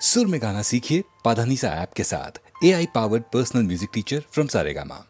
सुर में गाना सीखिए पाधानीसा ऐप के साथ। AI powered personal music teacher from Saregama.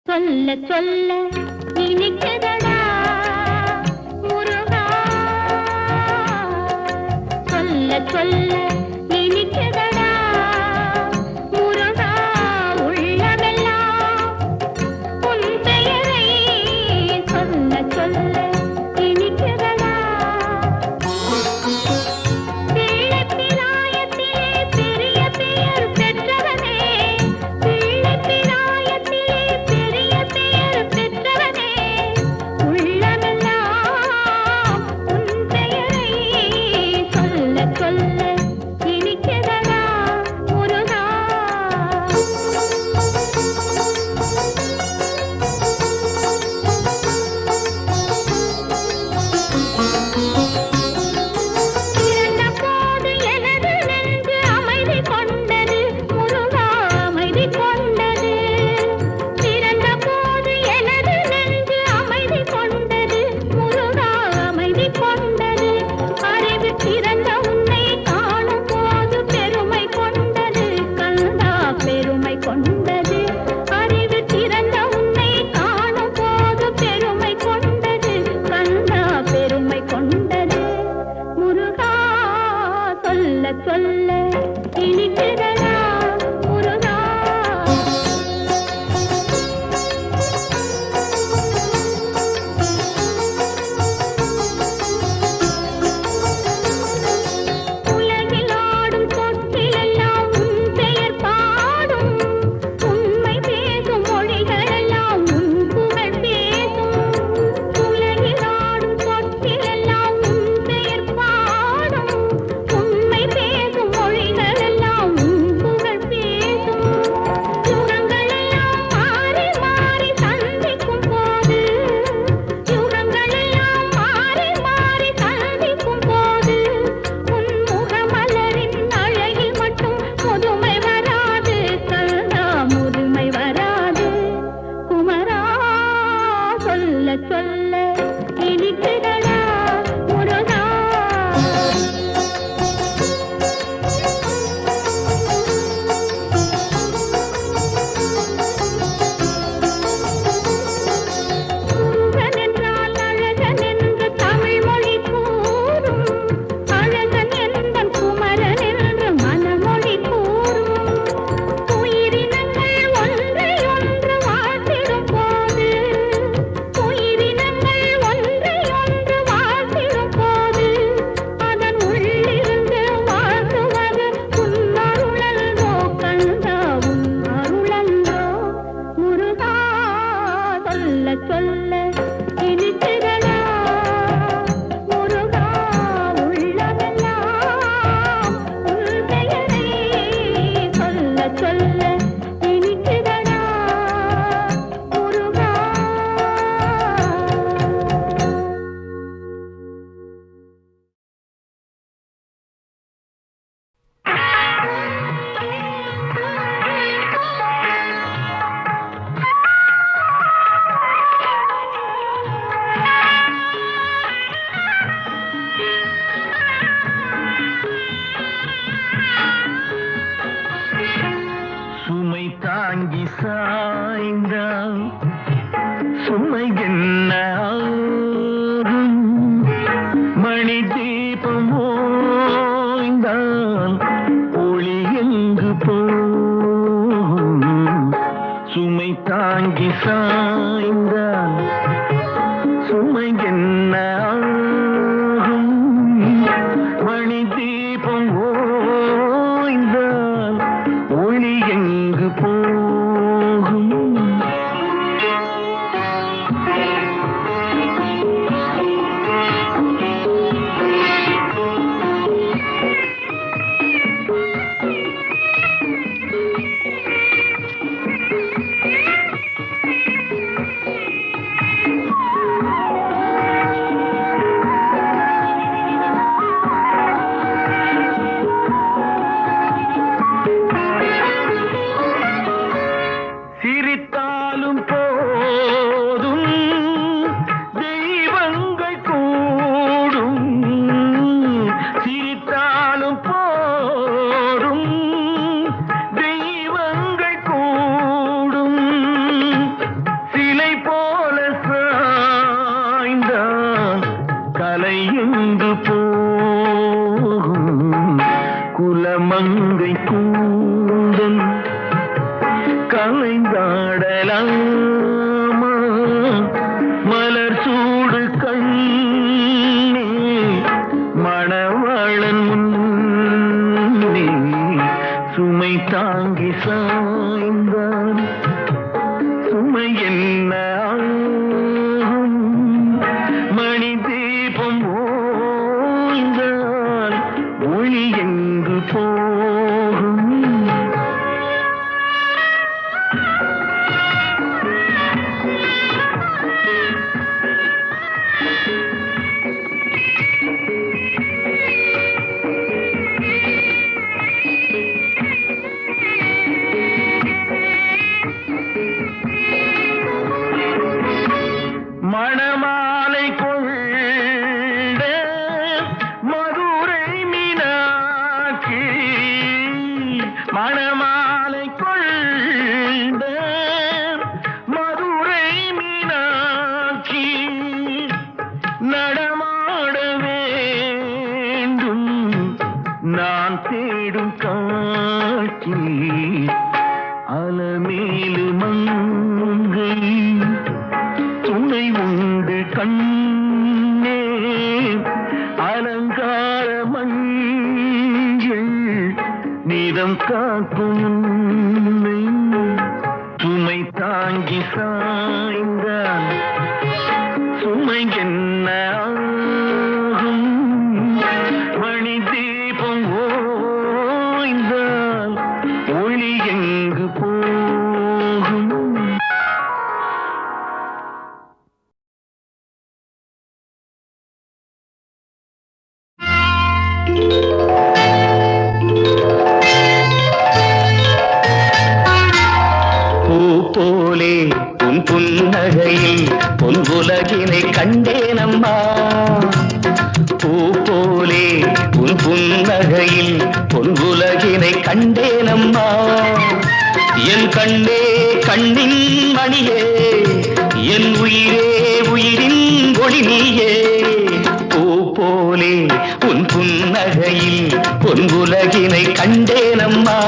சொல்ல சொல்ல இனிக்குதடா முருகா, சொல்ல சொல்ல இனிக்குதடா முருகா, உள்ளமெல்லாம் உன் பெயரை சொல்ல சொல்ல இனிக்குதடா. பிள்ளைப்பிராயத்திலே பெரிய பெயர் பெற்றவனே, பிள்ளைப்பிராயத்திலே பெரிய பெயர் பெற்றவனே, உள்ளமெல்லாம் உன் பெயரை சொல்ல சொல்ல இனிக்குதடா முருகா. சொல்ல இனிக்குதடா முருகா. குன்றன் என்றால் அழகன் என்று தமிழ் மொழி கூறும். அழகன் என்பன் குமரன் என்று மனமொழி கூறும். உயிரினங்கள் ஒன்றை ஒன்று வாழ்த்திடும் போது, உயிரினங்கள் ஒன்றை ஒன்று வாழ்த்திடும் போது, அதன் உள்ளிருந்து வாழ்த்துவது உன் அருளன்றோ கந்தா, உன் அருளன்றோ முருகா. சொல்ல சொல்ல இனிக்குதடா முருகா, உள்ளமெல்லாம் உன் பெயரை சொல்ல சொல்ல இனிக்குதடா முருகா. சுமை தாங்கி சாய்ந்தால் சுமை என்ன ஆகும்? மணி தீபம் ஓய்ந்தால் ஒளி எங்கு போகும்? சுமை தாங்கி சாய்ந்தால் சுமை என்ன ஆகும்? மணி தீபம் ஓய்ந்தால் ஒளி எங்கு போகும்? சிரித்தாலும் போதும் தெய்வங்கள் கூடும். சிரித்தாலும் போதும் தெய்வங்கள் கூடும். சிலை போல சாய்ந்தால் கலை எங்கு போகும்? குலமங்கை கூந்தல் கலைந்தாடலாமா? மலர் சூடு கண்ணே மணவாளன் முன்னே சுமை தாங்கி சாய்ந்தான் சுமை என்ன ஆகும்? மணி தீபம் ஓய்ந்தால் ஒளி எங்கு போகும்? மணமாலை கொண்ட மதுரை மீனாட்சி, மணமாலை கொண்ட மதுரை மீனாட்சி, நடமாட வேண்டும் நான் தேடும் காட்சி. அலமேலு மங்கை துணை உண்டு கண்ணே, அலங்கார மஞ்சள் நிறம் காக்கும் உன்னை. சுமை தாங்கி சாய்ந்தால் சுமை என்ன ஆகும்? மணி தீபம் ஓய்ந்தால் ஒளி எங்கு போகும்? பூ போலே உன் புன்னகையில் பொன் உலகினை கண்டேனம்மா பூ போலே உன் புன்னகையில் பொன் உலகினை கண்டேனம்மா என் கண்ணே கண்ணின் மணியே என் உயிரே உயிரின் ஒளி நீயே பூ போலே உன் புன்னகையில் பொன் உலகினை கண்டேனம்மா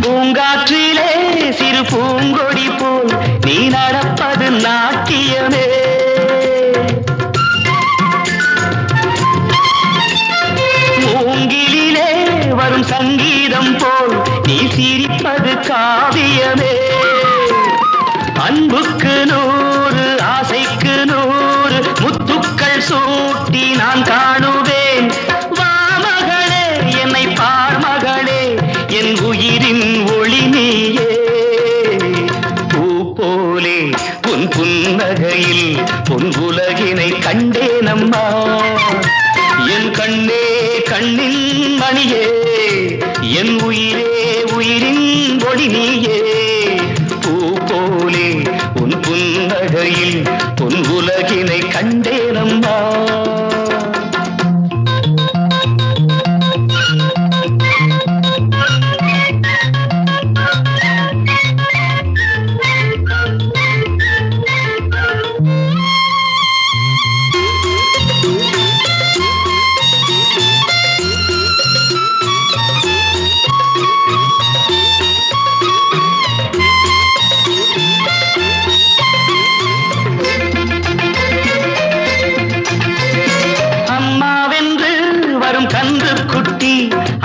பூங்காற்றிலே சிறு பூங்கொடி போல் நீ நடப்பது நாட்டியமே மூங்கிலே வரும் சங்கீதம் போல் நீ சிரிப்பது காவியமே அன்புக்கு 100 ஆசைக்கு 100 முத்துக்கள் சூட்டி நான் காணுவேன் வா மகளே என்னை பார் மகளே என் உயிரின் ஒளி நீயே பூ போலே உன் புன்னகையில் பொன் உலகினை கண்டேனம்மா என் கண்ணே கண்ணின் மணியே என் உயிரே உயிரின் ஒளி நீயே பூ போலே உன் புன்னகையில் பொன் உலகினை கண்டேனம்மா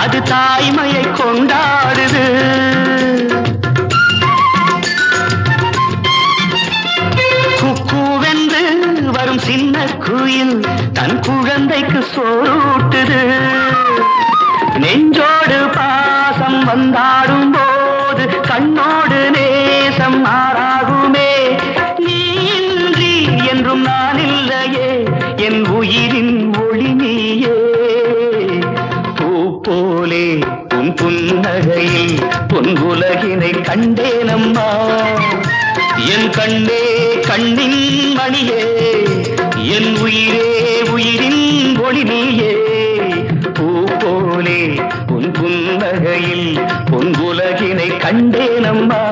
அது தாய்மையை கொண்டாடுது குக்கூவென்று வரும் சின்ன குயில் தன் குழந்தைக்கு சோறூட்டுது நெஞ்சோடு பாசம் வந்தாடும் போது கண்ணோடு நேசம் மாறாகுமே நீ இன்றி என்றும் நான் இல்லையே என் உயிரின் ஒளி நீயே போலே உன் புன்னகையில் பொன் உலகினை கண்டேனம்மா என் கண்ணே கண்ணின் மணியே என் உயிரே உயிரின் ஒளி நீயே பூ போலே உன் புன்னகையில் பொன் உலகினை கண்டேனம்மா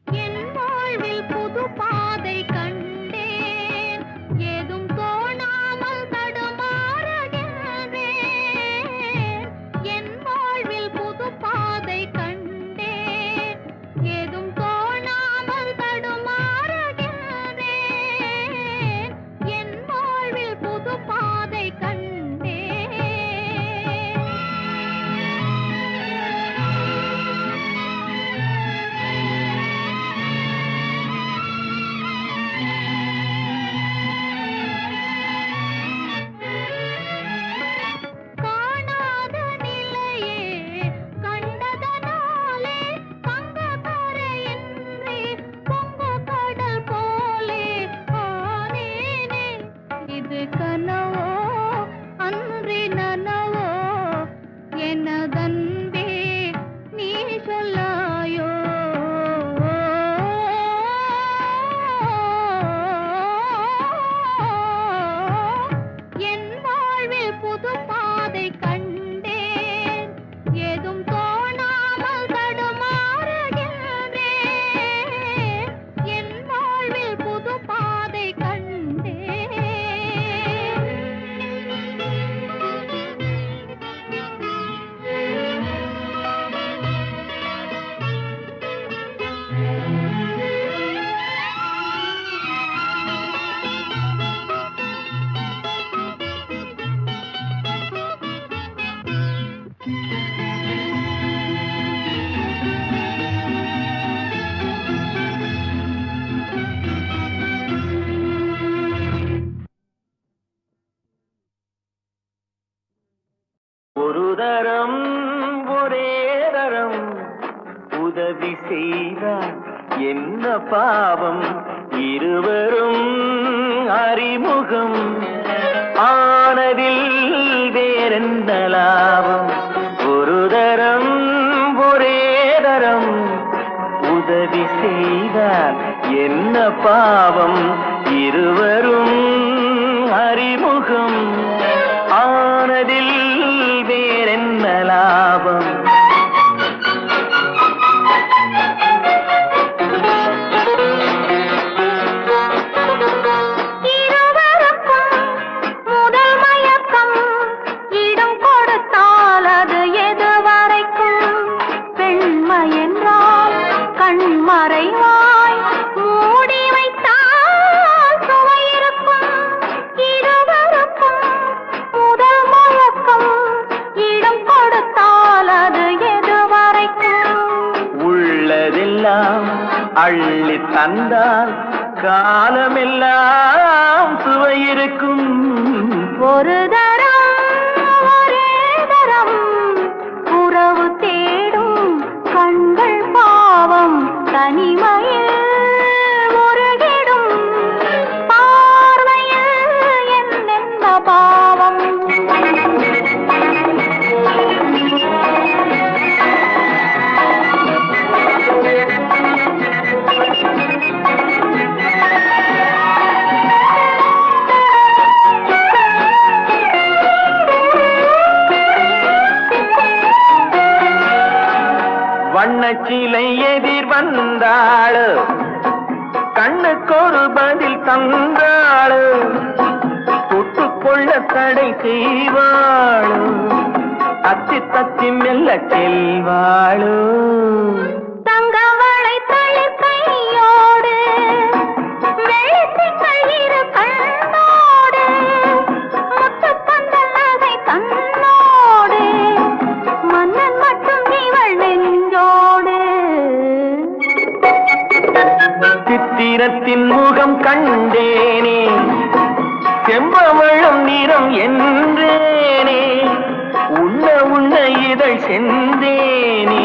என் வாழ்வில் புது பாதை கண்டேன் ஏதும் தோணாமல் தடுமாறுகின்றேன் என் வாழ்வில் புது பாதை கண்டேன் ஏதும் தோணாமல் தடுமாறுகின்றேன் என் வாழ்வில் புது பாதை காணாத நிலையே கண்டதனாலே பங்கக்கரையின்றி பொங்கு கடல் போலே ஆனேனே இது கனவோ அன்றி நனவோ எனதன்பே நீ சொல்லாயோ என் வாழ்வில் புது பாதை கண்டேன் ஏதும் தோணாமல் தடுமாறுகின்றேன் என் வாழ்வில் புது பாதை ஒரு தரம் ஒரே தரம் உதவி செய்தால் என்ன பாவம் இருவரும் அறிமுகம் ஆனதில் வேறெந்த லாபம் ஒரு தரம் ஒரே தரம் உதவி செய்தால் என்ன பாவம் இருவரும் அறிமுகம் ஆனதில் வேறென்ன லாபம் இருவருக்கும் முதல் மயக்கம் இடம் கொடுத்தால் அது எதுவரைக்கும் பெண்மை என்றால் கண்மறைவாய் மூடி வைத்தால் சுவை இருக்கும் இருவருக்கும் முதல் மயக்கம் இடம் கொடுத்தால் அது எதுவரைக்கும் உள்ளதெல்லாம் அள்ளி தந்தால் காலமெல்லாம் சுவை இருக்கும் ஒரு தரம் ஒரே தரம் உறவு தேடும் கண்கள் பாவம் தனிமையில் முருகிடும் பார்வையில் என்னென்ன பாவம் வண்ணச்சிலை எதிர் வந்தாளு கண்ணுக்கொரு பதில் தந்தாளு தொட்டுக்கொள்ள தடை செய்வாளு தத்தி தத்தி மெல்ல செல்வாளு தங்கவளை தளிர் கையோடு வெள்ளித்திங்கள் இரு கண்ணோடு முத்துப்பந்தல் நகை கண்ணோடு மன்னன் மட்டும் இவள் நெஞ்சோடு சித்திரத்தின் முகம் கண்டேனே செம்பவளம் நிறம் என்றேனே உண்ண உண்ண இதழ் சென்றேனே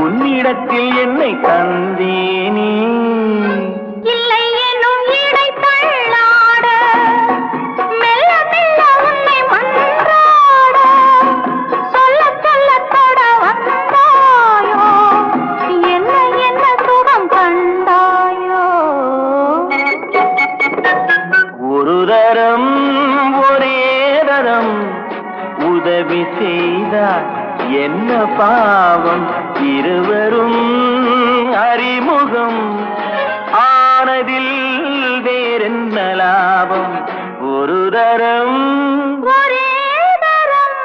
உன்னிடத்தில் என்னை தந்தேனே இல்லை என்னும் இடை தள்ளாட மெல்ல மெல்ல உன்னை மன்றாட சொல்ல சொல்ல தொட வந்தாயோ என்னை பாவம் இருவரும் அறிமுகம் ஆனதில் வேறென்ன லாபம் ஒரு தரம் ஒரே தரம்.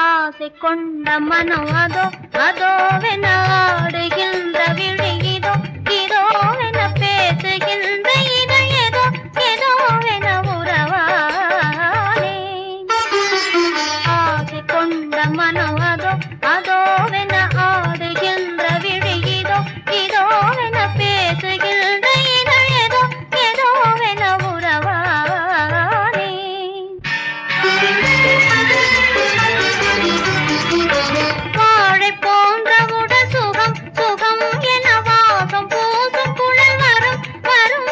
ஆசை கொண்ட மனம் அதோ அதோவென ஆடுகின்ற விழி இதோ இதோவென பேசுகின்ற இதழ் ஏதோ ஏதோவென உறவானே. ஆசை கொண்ட மனம் அதோ அதோவென ஆடுகின்ற விழி இதோ இதோவென பேசுகின்ற இதழ் ஏதோ ஏதோவென உறவானே. வாழை போன்ற உடல் சுகம் சுகம் என வாசம் பூசும் குழல் வரும் வரும்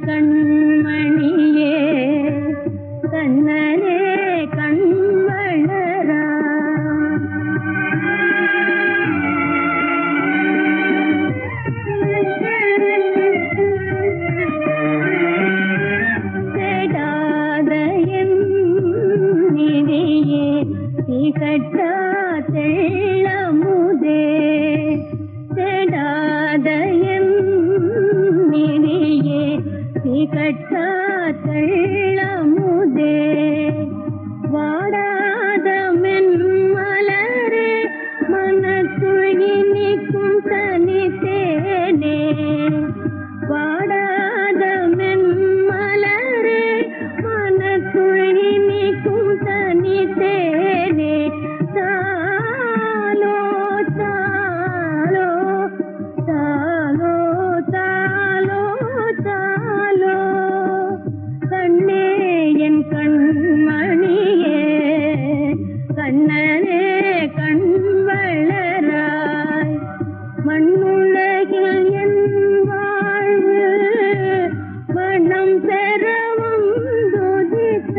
கண்மணியே கண்ணனே கண்வளரா தேடாத என் நிதியே திகட்டா தெள்ளமுதே தேடாத என் நிதியே திகட்டா தெள்ளமுதே வாடாத மென்மலரே மனத்துள் இனிக்கும் தனித்தேனே வாடாத மென்மலரே மனத்துள் இனிக்கும் தனித்தேனே தாலோ தாலோ தாலோ தாலோ தாலோ கண்ணே என் கண்மணியே கண்ணனே கண்வளராய் மண்ணுலகில் என் வாழ்வு மனம் பெற வந்துதித்த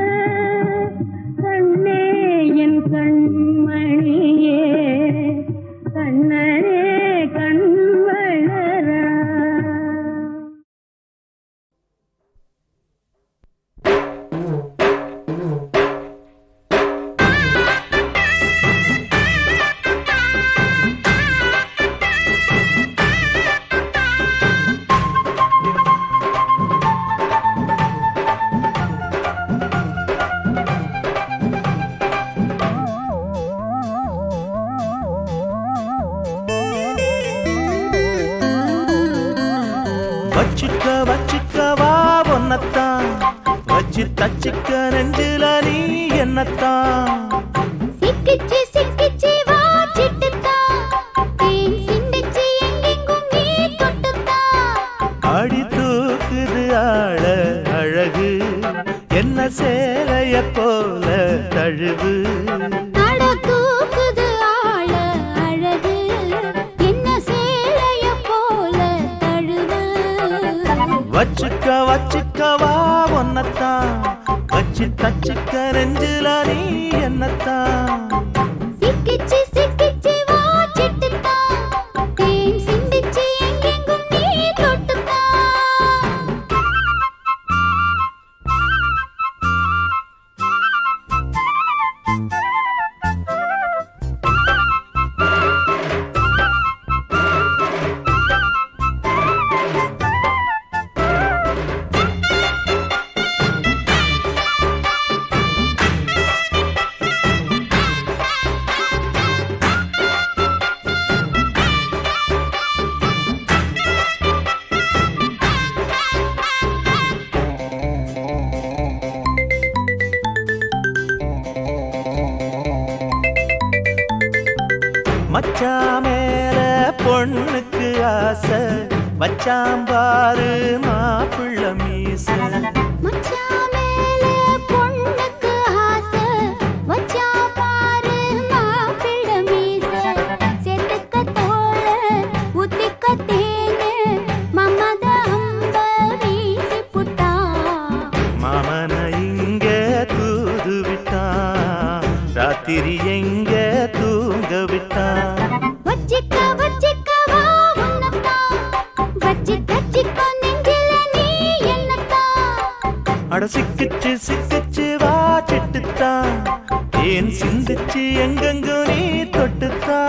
கண்ணே என் கண்மணியே கண்ணனே கண்வளராய் வச்சுக்க வச்சுக்கவா ஒன்னத்தான் வச்சு தச்சுக்க நெஞ்சில நீ என்னத்தான் சிக்கிச்சி சிக்கிச்சி வா சிட்டுத்தா தேன் சிந்திச்சி எங்கெங்கும் நீ தொட்டுத்தா அடி தூக்குது ஆள அழகு என்ன சேலைய போல தழுவு அட தூக்குது ஆள அழகு என்ன சேலைய போல தழுவு வச்சுக்க வச்சுக்கவா ஒன்னத்தான் வச்சு தச்சுக்க நெஞ்சில நீ என்னத்தான் சிக்கிச்சி சிக்கிச்சி வா சிட்டுத்தா தேன் சிந்திச்சி எங்கெங்கும் நீ தொட்டுத்தா மச்சா மேல பொண்ணுக்கு ஆசை வச்சாம்பாரு மாப்பிள்ள மீச மச்சான் மேல பொண்ணுக்கு ஆசை வச்சா பாரு மாப்பிள்ளை மீச செத்துக்க தோள உத்திக்க தேனு மமத அம்ப வீசி புட்டா மாமன இங்க தூது விட்டான் ராத்திரி எங்க தூங்க விட்டான் வச்சிக்க வச்சிக்க வா உன்னத்தா வச்சி தச்சிக்க நெஞ்சில நீ என்னத்தா அட சிக்கிச்சு சிக்கிச்சு வா சிட்டுத்தான் ஏன் சிந்திச்சு எங்கெங்கு நீ தொட்டுத்தான்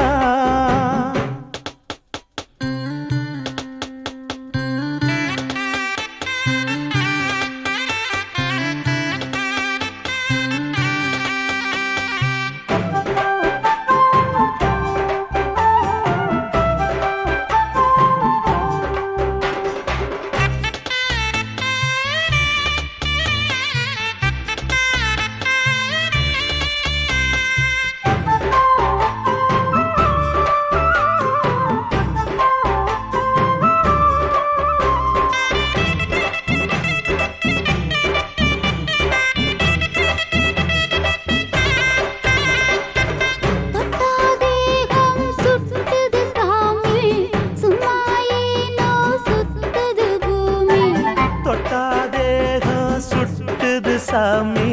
சாமி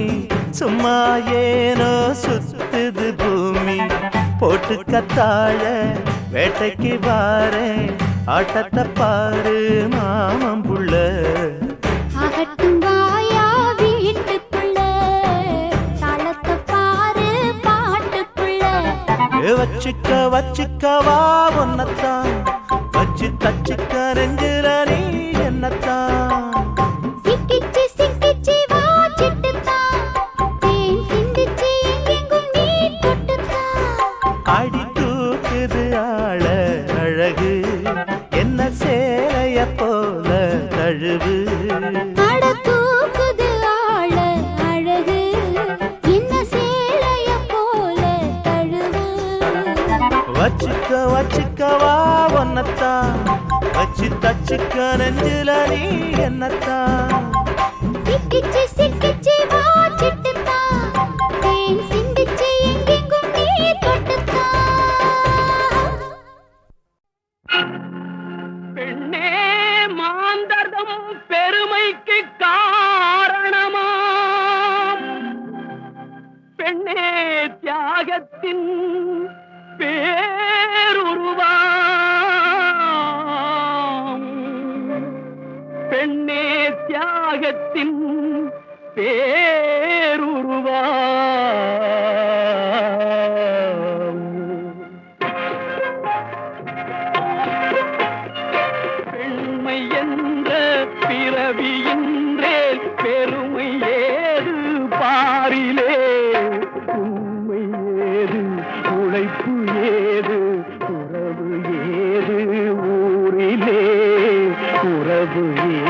சும்மா ஏனோ சுத்துது பூமி போட்டு கத்தாழ வேட்டைக்கு வாரே ஆட்டத்தை பாரு மாமம்புள்ள ஆகட்டும் வாயா வீட்டுக்குள்ள தாளத்தை பாரு பாட்டுக்குள்ள வச்சுக்கவா ஒன்னத்தான் வச்சு தச்சுக்க நெஞ்சில நீ என்னத்தான் சிக்கிச்சு சிக்கிச்சு வா சிட்டுத்தான் தேன் சிந்திச்சு எங்கெங்கும் நீ தொட்டுத்தான் அடி தூக்குது ஆள அழகு என்ன சேலைய போல தழுவு அட தூக்குது ஆள அழகு என்ன சேலைய போல தழுவு வச்சுக்கவா ஒன்னத்தான் வச்சு தச்சுக்க நெஞ்சில நீ என்னத்தான் சிக்கிச்சு சிக்கிச்சு வா சிட்டுத்தான் தேன் சிந்திச்சு எங்கெங்கும் நீ தொட்டுத்தான் பெண்ணே மாந்தர்தம் பெருமைக்கு காரணமாம் பெண்ணே தியாகத்தின் பேருருவாம் பெண்ணே தியாகத்தின் பேருருவாம் பெண்மை என்ற பிறவியின்றே பெருமை ஏது பாரிலே உண்மை ஏது உழைப்பு ஏது உறவு ஏது ஊரிலே உறவு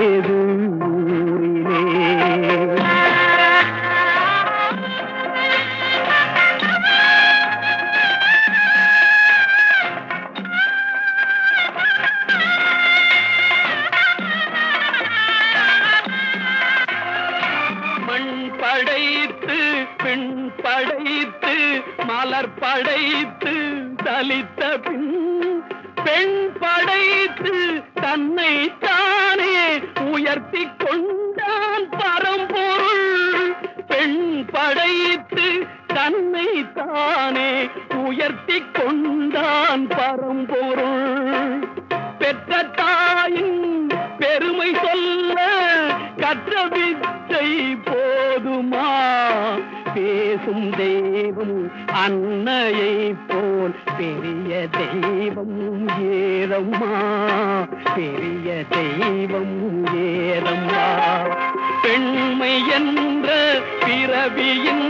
ஏது ஊரிலே மண் படைத்து பெண் படைத்து மலர் படைத்து தலித்த பின் பெண் படைத்து தன்னை தானே உயர்த்தி கொண்டான் பரம்பொருள் பெண் படைத்து தன்னை தானே உயர்த்தி கொண்டான் பரம்பொருள் பெற்ற தாயின் பெருமை சொல்ல கற்ற வித்தை போதுமா பேசும் தெய்வம் அன்னையை போல் பெரிய தெய்வம் ஏதம்மா பெரிய தெய்வம் ஏதம்மா பெண்மை என்ற பிறவியின்